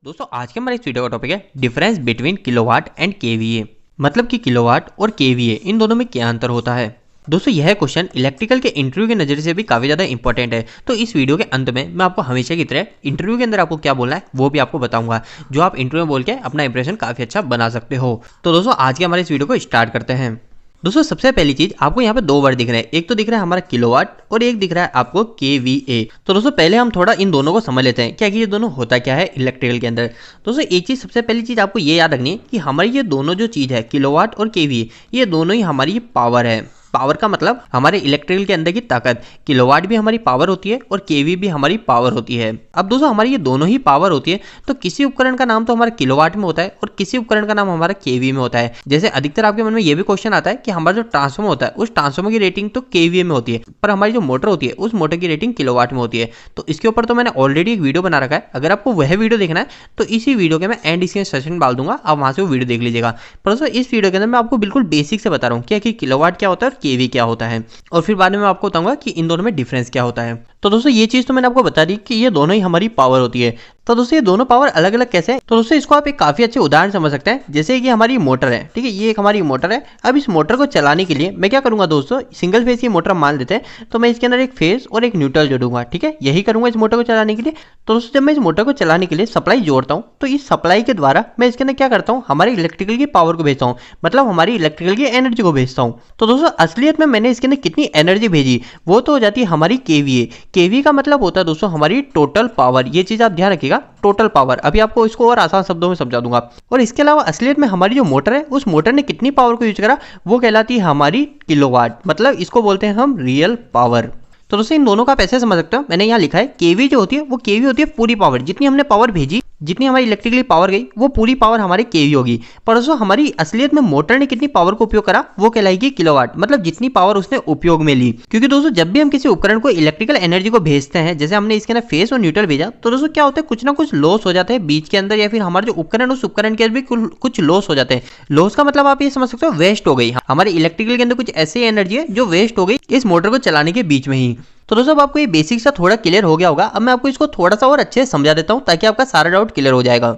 दोस्तों आज के हमारे इस वीडियो का टॉपिक है difference between kilowatt and KVA. मतलब कि किलोवाट और केवीए इन दोनों में क्या अंतर होता है। दोस्तों यह क्वेश्चन इलेक्ट्रिकल के इंटरव्यू के नजरिए से भी काफी ज्यादा इंपॉर्टेंट है। तो इस वीडियो के अंत में मैं आपको हमेशा की तरह इंटरव्यू के अंदर आपको क्या बोलना है वो भी आपको बताऊंगा, जो आप इंटरव्यू में बोल के अपना इंप्रेशन काफी अच्छा बना सकते हो। तो दोस्तों आज के हमारे इस वीडियो को स्टार्ट करते हैं। दोस्तों सबसे पहली चीज आपको यहाँ पे दो वर्ड दिख रहे हैं, एक तो दिख रहा है हमारा किलोवाट और एक दिख रहा है आपको केवीए। तो दोस्तों पहले हम थोड़ा इन दोनों को समझ लेते हैं क्या कि ये दोनों होता क्या है इलेक्ट्रिकल के अंदर। दोस्तों एक चीज सबसे पहली चीज आपको ये याद रखनी है कि हमारी ये दोनों जो चीज है किलोवाट और केवीए, ये दोनों ही हमारी पावर है। पावर का मतलब हमारे इलेक्ट्रिकल के अंदर की ताकत। किलोवाट भी हमारी पावर होती है और केवी भी हमारी पावर होती है। अब दोस्तों हमारी ये दोनों ही पावर होती है, तो किसी उपकरण का नाम तो हमारा किलोवाट में होता है और किसी उपकरण का नाम हमारा केवी में होता है। जैसे अधिकतर आपके मन में ये भी क्वेश्चन आता है कि हमारा जो ट्रांसफॉर्मर होता है उस ट्रांसफॉर्मर की रेटिंग तो केवीए में होती है, पर हमारी जो मोटर होती है उस मोटर की रेटिंग किलोवाट में होती है। तो इसके ऊपर तो मैंने ऑलरेडी एक वीडियो बना रखा है, अगर आपको वह वीडियो देखना है तो इसी वीडियो के मैं एंड इसके सेशन डाल दूंगा, आप वहां से वो वीडियो देख लीजिएगा। पर दोस्तों इस वीडियो के अंदर मैं आपको बिल्कुल बेसिक से बता रहा हूँ क्या कि किलोवाट क्या होता है और केवी क्या होता है, और फिर बाद में मैं आपको बताऊंगा कि इन दोनों में डिफरेंस क्या होता है। तो दोस्तों ये चीज तो मैंने आपको बता दी कि ये दोनों ही हमारी पावर होती है। तो दोस्तों ये दोनों पावर अलग अलग कैसे हैं? तो दोस्तों इसको आप एक काफी अच्छे उदाहरण समझ सकते हैं। जैसे कि हमारी मोटर है, ठीक है, ये एक हमारी मोटर है। अब इस मोटर को चलाने के लिए मैं क्या करूंगा दोस्तों, सिंगल फेज की मोटर मान लेते हैं, तो मैं इसके अंदर एक फेज और एक न्यूट्रल जोड़ूंगा, ठीक है, यही करूंगा इस मोटर को चलाने के लिए। तो दोस्तों जब मैं इस मोटर को चलाने के लिए सप्लाई जोड़ता हूँ, तो इस सप्लाई के द्वारा मैं इसके अंदर क्या करता हूँ, हमारी इलेक्ट्रिकल की पावर को भेजता हूँ, मतलब हमारी इलेक्ट्रिकल की एनर्जी को भेजता हूँ। तो दोस्तों असलियत में मैंने इसके अंदर कितनी एनर्जी भेजी वो तो हो जाती है हमारी केवीए। केवी का मतलब होता है दोस्तों हमारी टोटल पावर, ये चीज आप ध्यान रखिएगा, टोटल पावर। अभी आपको इसको और आसान शब्दों में समझा दूंगा। और इसके अलावा असलियत में हमारी जो मोटर है उस मोटर ने कितनी पावर को यूज करा वो कहलाती है हमारी किलोवाट, मतलब इसको बोलते हैं हम रियल पावर। तो दोस्तों इन दोनों का आप ऐसे समझ सकते हो, मैंने यहाँ लिखा है केवी जो होती है वो केवी होती है पूरी पावर, जितनी हमने पावर भेजी, जितनी हमारी इलेक्ट्रिकली पावर गई वो पूरी पावर हमारी केवी होगी। पर दोस्तों हमारी असलियत में मोटर ने कितनी पावर को उपयोग करा वो कहलाएगी किलोवाट, मतलब जितनी पावर उसने उपयोग में ली। क्योंकि दोस्तों जब भी हम किसी उपकरण को इलेक्ट्रिकल एनर्जी को भेजते हैं, जैसे हमने इसके अंदर फेस और न्यूट्रल भेजा, तो दोस्तों क्या होता है कुछ ना कुछ लॉस हो जाता है बीच के अंदर, या फिर हमारे जो उपकरण उस उपकरण के अंदर भी कुछ लॉस हो जाते हैं। लॉस का मतलब आप ये समझ सकते हो वेस्ट हो गई, हमारी इलेक्ट्रिकल के अंदर कुछ ऐसी एनर्जी है जो वेस्ट हो गई इस मोटर को चलाने के बीच में ही। तो दोस्तों अब आपको ये बेसिक सा थोड़ा क्लियर हो गया होगा। अब मैं आपको इसको थोड़ा सा और अच्छे से समझा देता हूँ ताकि आपका सारा डाउट क्लियर हो जाएगा।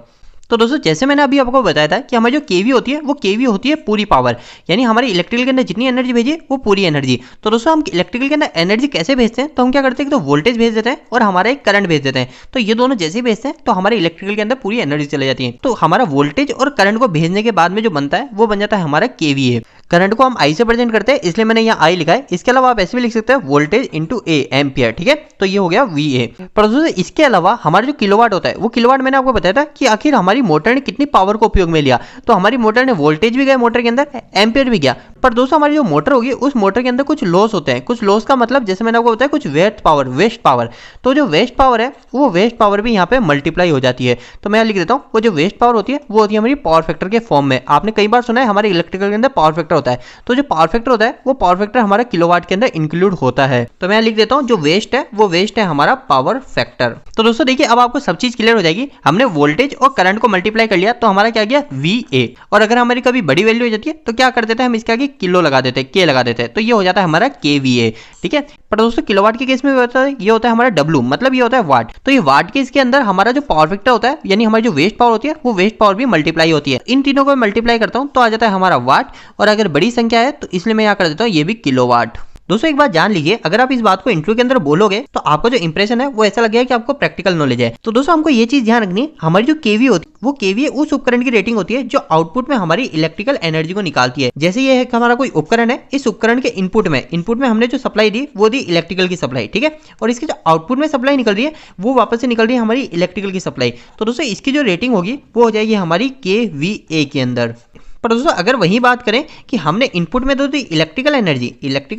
तो दोस्तों जैसे मैंने अभी आपको बताया था कि हमारी जो केवी होती है वो केवी होती है पूरी पावर, यानी हमारे इलेक्ट्रिकल के अंदर जितनी एनर्जी भेजी वो पूरी एनर्जी। तो दोस्तों हम इलेक्ट्रिकल के अंदर एनर्जी कैसे भेजते हैं, तो हम क्या करते हैं कि तो वोल्टेज भेज देते हैं और हमारा एक करंट भेज देते हैं। तो ये दोनों जैसे ही भेजते हैं तो हमारे इलेक्ट्रिकल के अंदर पूरी एनर्जी चली जाती है। तो हमारा वोल्टेज और करंट को भेजने के बाद में जो बनता है वो बन जाता है हमारा केवीए। करंट को हम आई से प्रेजेंट करते हैं, इसलिए मैंने यहाँ आई लिखा है। इसके अलावा आप ऐसे भी लिख सकते हैं वोल्टेज इंटू ए एम्पियर, ठीक है, तो ये हो गया वीए। पर दोस्तों इसके अलावा हमारा जो किलोवाट होता है वो किलोवाट मैंने आपको बताया था कि आखिर हमारी मोटर ने कितनी पावर को उपयोग में लिया। तो हमारी मोटर ने वोल्टेज भी गया मोटर के अंदर, एम्पियर भी गया। पर दोस्तों हमारी जो मोटर होगी उस मोटर के अंदर कुछ लॉस होते हैं। कुछ लॉस का मतलब जैसे मैंने आपको बताया कुछ वेस्ट पावर। तो जो वेस्ट पावर है वो वेस्ट पावर भी यहाँ पे मल्टीप्लाई हो जाती है। तो मैं लिख देता हूँ वो जो वेस्ट पावर होती है वो होती है हमारी पावर फैक्टर के फॉर्म में। आपने कई बार सुना है हमारे इलेक्ट्रिकल के अंदर पावर फैक्टर होता है, तो जो पावर फैक्टर होता है वो पावर फैक्टर हमारा किलोवाट के अंदर इंक्लूड होता है। तो मैं लिख देता हूँ जो वेस्ट है वो वेस्ट है हमारा पावर फैक्टर। तो दोस्तों देखिए अब आपको सब चीज क्लियर हो जाएगी। हमने वोल्टेज और करंट को मल्टीप्लाई कर लिया तो हमारा क्या गया VA, और अगर हमारी कभी बड़ी वैल्यू हो जाती है तो क्या कर देते हैं हम इसके आगे किलो लगा देते हैं, के लगा देते हैं, तो ये हो जाता है हमारा KVA, ठीक है। पर दोस्तों किलोवाट के केस में होता है ये होता है हमारा W, मतलब ये होता है वाट। तो ये वाट के इसके अंदर हमारा जो पावर फैक्टर होता है, यानी हमारी जो वेस्ट पावर होती है वो वेस्ट पावर भी मल्टीप्लाई होती है। इन तीनों को मल्टीप्लाई करता हूं तो आ जाता है हमारा वाट, और अगर बड़ी संख्या है तो इसलिए मैं यहाँ कर देता हूँ ये भी किलोवाट। दोस्तों एक बात जान लीजिए, अगर आप इस बात को इंटरव्यू के अंदर बोलोगे तो आपका जो इंप्रेशन है वो ऐसा लगेगा कि आपको प्रैक्टिकल नॉलेज है। तो दोस्तों हमको ये चीज ध्यान रखनी है, हमारी जो केवी होती है वो केवी उस उपकरण की रेटिंग होती है जो आउटपुट में हमारी इलेक्ट्रिकल एनर्जी को निकालती है। जैसे ये है कि हमारा कोई उपकरण है, इस उपकरण के इनपुट में हमने जो सप्लाई दी वो दी इलेक्ट्रिकल की सप्लाई, ठीक है, और इसकी जो आउटपुट में सप्लाई निकल रही है वो वापस से निकल रही है हमारी इलेक्ट्रिकल की सप्लाई। तो दोस्तों इसकी जो रेटिंग होगी वो हो जाएगी हमारी KVA के अंदर। पर दोस्तों अगर वही बात करें कि हमने इनपुट में तो दी electrical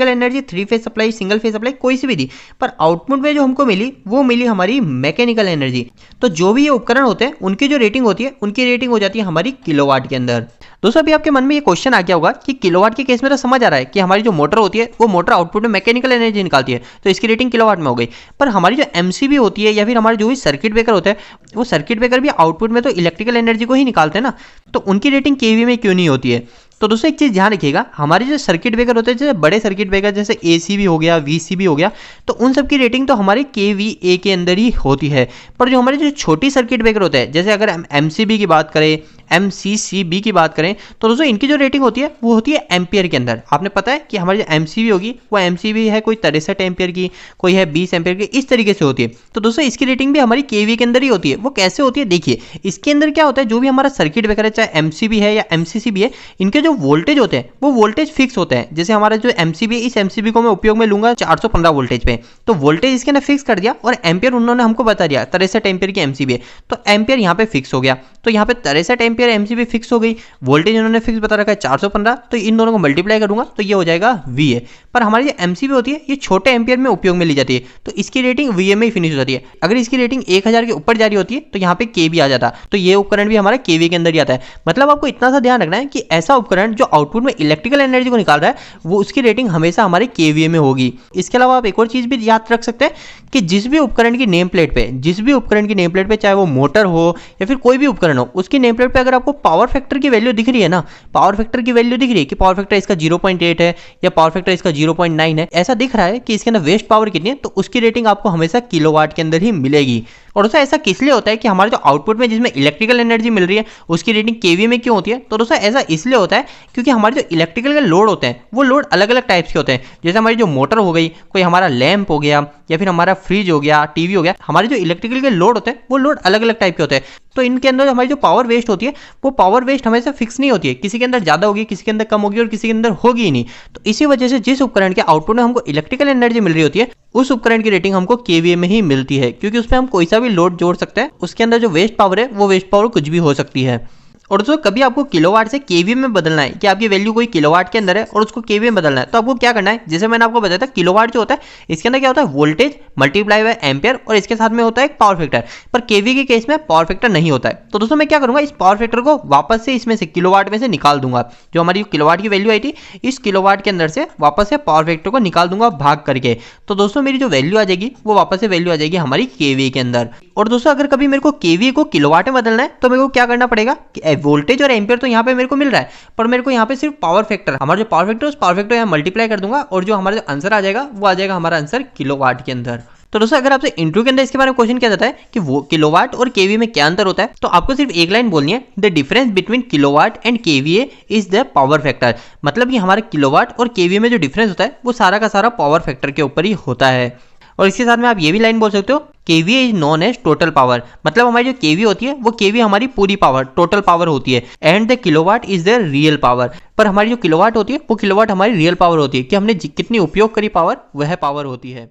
energy 3 phase supply, single phase supply कोई सी भी दी, पर आउटपुट में जो हमको मिली वो मिली हमारी मैकेनिकल एनर्जी। तो जो भी ये उपकरण होते हैं उनकी जो रेटिंग होती है उनकी रेटिंग हो जाती है हमारी किलोवाट के अंदर। दोस्तों अभी आपके मन में ये क्वेश्चन आ गया होगा कि किलोवाट के केस में तो समझ आ रहा है कि हमारी जो मोटर होती है वो मोटर आउटपुट में मैकेनिकल एनर्जी निकालती है, तो इसकी रेटिंग किलोवाट में हो गई। पर हमारी जो MCB होती है या फिर हमारे जो भी सर्किट ब्रेकर होता है वो सर्किट ब्रेकर भी आउटपुट में तो इलेक्ट्रिकल एनर्जी को ही निकालते हैं ना, तो उनकी रेटिंग केवी में क्यों नहीं होती है। तो दोस्तों एक चीज ध्यान रखिएगा, हमारे जो सर्किट ब्रेकर होते हैं, जैसे बड़े सर्किट ब्रेकर जैसे एसीबी हो गया, वीसीबी हो गया, तो उन सब की रेटिंग तो हमारे केवीए के अंदर ही होती है। पर जो हमारे जो छोटी सर्किट ब्रेकर होते हैं, जैसे अगर हम एमसीबी की बात करें, एमसीसीबी की बात करें, तो दोस्तों इनकी जो रेटिंग होती है वो होती है एम्पियर के अंदर। आपने पता है कि हमारी जो एमसीबी होगी वो एमसीबी है कोई 63 एम्पियर की, कोई है 20 एम्पियर की, इस तरीके से होती है। तो दोस्तों इसकी रेटिंग भी हमारी केवी के अंदर ही होती है। वो कैसे होती है देखिए, इसके अंदर क्या होता है, जो भी हमारा सर्किट ब्रेकर है, चाहे एमसीबी है या एमसीसीबी है, इनके जो वोल्टेज होते हैं वो वोल्टेज फिक्स होते हैं। जैसे हमारा जो एमसीबी है, इस एमसीबी को मैं उपयोग में लूंगा 415 वोल्टेज पे, तो वोल्टेज इसके अंदर फिक्स कर दिया और एम्पियर उन्होंने हमको बता दिया 63 एम्पियर की एमसीबी है, तो एम्पियर यहाँ पे फिक्स हो गया। तो यहाँ पे 63 एम्पियर एमसीबी फिक्स हो गई, वोल्टेज उन्होंने फिक्स बता रखा है 415, तो इन दोनों को मल्टीप्लाई करूंगा तो ये हो जाएगा VA। पर हमारी जो एमसीबी होती है ये छोटे एम्पियर में उपयोग में ली जाती है, तो इसकी रेटिंग VA में ही फिनिश हो जाती है। अगर इसकी रेटिंग 1000 के ऊपर जारी होती है तो यहाँ पे केवी आ जाता, तो ये उपकरण भी हमारा केवी के अंदर ही आता है। मतलब आपको इतना सा ध्यान रखना है कि ऐसा उपकरण जो आउटपुट में इलेक्ट्रिकल एनर्जी को निकाल रहा है वो उसकी रेटिंग हमेशा हमारे केवीए में होगी। इसके अलावा आप एक और चीज भी याद रख सकते हैं कि जिस भी उपकरण की नेम प्लेट पे, चाहे वो मोटर हो या फिर कोई भी उपकरण हो, उसकी नेम प्लेट पे अगर आपको पावर फैक्टर की वैल्यू दिख रही है ना, पावर फैक्टर की वैल्यू दिख रही है कि पावर फैक्टर इसका 0.8 है या पावर फैक्टर इसका 0.9 है, ऐसा दिख रहा है कि इसके अंदर वेस्ट पावर कितनी है, तो उसकी रेटिंग आपको हमेशा किलोवाट के अंदर ही मिलेगी। और दोस्तों ऐसा किस लिए होता है कि हमारे जो आउटपुट में जिसमें इलेक्ट्रिकल एनर्जी मिल रही है उसकी रेटिंग केवीए में क्यों होती है? तो दोस्तों ऐसा इसलिए होता है क्योंकि हमारे जो इलेक्ट्रिकल के लोड होते हैं वो लोड अलग अलग टाइप्स के होते हैं। जैसे हमारी जो मोटर हो गई, कोई हमारा लैंप हो गया या फिर हमारा फ्रिज हो गया, टीवी हो गया, हमारे जो इलेक्ट्रिकल के लोड होते हैं वो लोड अलग अलग टाइप के होते हैं। तो इनके अंदर हमारी जो पावर वेस्ट होती है वो पावर वेस्ट हमेशा फिक्स नहीं होती है, किसी के अंदर ज्यादा होगी, किसी के अंदर कम होगी और किसी के अंदर होगी ही नहीं। तो इसी वजह से जिस उपकरण के आउटपुट में हमको इलेक्ट्रिकल एनर्जी मिल रही होती है उस उपकरण की रेटिंग हमको केवीए में ही मिलती है, क्योंकि उसमें हम कोई सा भी लोड जोड़ सकते हैं, उसके अंदर जो वेस्ट पावर है वो वेस्ट पावर कुछ भी हो सकती है। और दोस्तों कभी आपको किलोवाट से केवीए में बदलना है कि आपकी वैल्यू कोई किलोवाट के अंदर है और उसको केवीए में बदलना है, तो आपको क्या करना है, जैसे मैंने आपको बताया था किलोवाट जो होता है इसके अंदर क्या होता है, वोल्टेज मल्टीप्लाई बाय एम्पियर और इसके साथ में होता है एक पावर फैक्टर। पर केवीए के केस में पावर फैक्टर नहीं होता है। तो दोस्तों मैं क्या करूंगा, इस पावर फैक्टर को वापस से इसमें से किलोवाट में से निकाल दूंगा। जो हमारी किलोवाट की वैल्यू आई थी इस किलोवाट के अंदर से वापस से पावर फैक्टर को निकाल दूंगा भाग करके। तो दोस्तों मेरी जो वैल्यू आ जाएगी वो वापस से वैल्यू आ जाएगी हमारी केवीए के अंदर। और दोस्तों अगर कभी मेरे को केवीए को किलोवाट में बदलना है तो मेरे को क्या करना पड़ेगा, वोल्टेज और एम्पियर तो यहाँ पे मेरे को मिल रहा है, पर मेरे को यहाँ पे सिर्फ पावर फैक्टर, हमारा जो पावर फैक्टर उस पावर फैक्टर यहाँ मल्टीप्लाई कर दूंगा और जो हमारा जो आंसर आ जाएगा वो आ जाएगा हमारा आंसर किलोवाट के अंदर। तो दोस्तों अगर आपसे इंटरव्यू के अंदर इसके बारे में क्वेश्चन किया जाता है कि वो किलोवाट और केवीए में क्या अंतर होता है, तो आपको सिर्फ एक लाइन बोलनी है, the difference between kilowatt and KVA is the power factor. मतलब कि हमारे किलोवाट और केवीए में जो डिफरेंस होता है वो सारा का सारा पावर फैक्टर के ऊपर ही होता है। और इसके साथ में आप ये भी लाइन बोल सकते हो, KVA is known as total power. मतलब हमारी जो केवीए होती है वो केवीए हमारी पूरी पावर, टोटल पावर होती है, and the kilowatt is the real power. पर हमारी जो किलोवाट होती है वो किलोवाट हमारी रियल पावर होती है कि हमने कितनी उपयोग करी पावर, वह पावर होती है।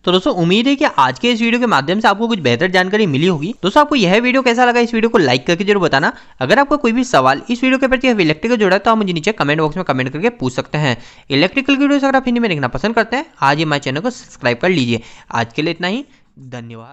तो दोस्तों उम्मीद है कि आज के इस वीडियो के माध्यम से आपको कुछ बेहतर जानकारी मिली होगी। दोस्तों आपको यह वीडियो कैसा लगा, इस वीडियो को लाइक करके जरूर बताना। अगर आपका कोई भी सवाल इस वीडियो के प्रति इलेक्ट्रिकल जुड़ा है तो आप मुझे नीचे कमेंट बॉक्स में कमेंट करके पूछ सकते हैं। इलेक्ट्रिकल वीडियो अगर आप हिंदी में देखना पसंद करते हैं आज हमारे चैनल को सब्सक्राइब कर लीजिए। आज के लिए इतना ही, धन्यवाद।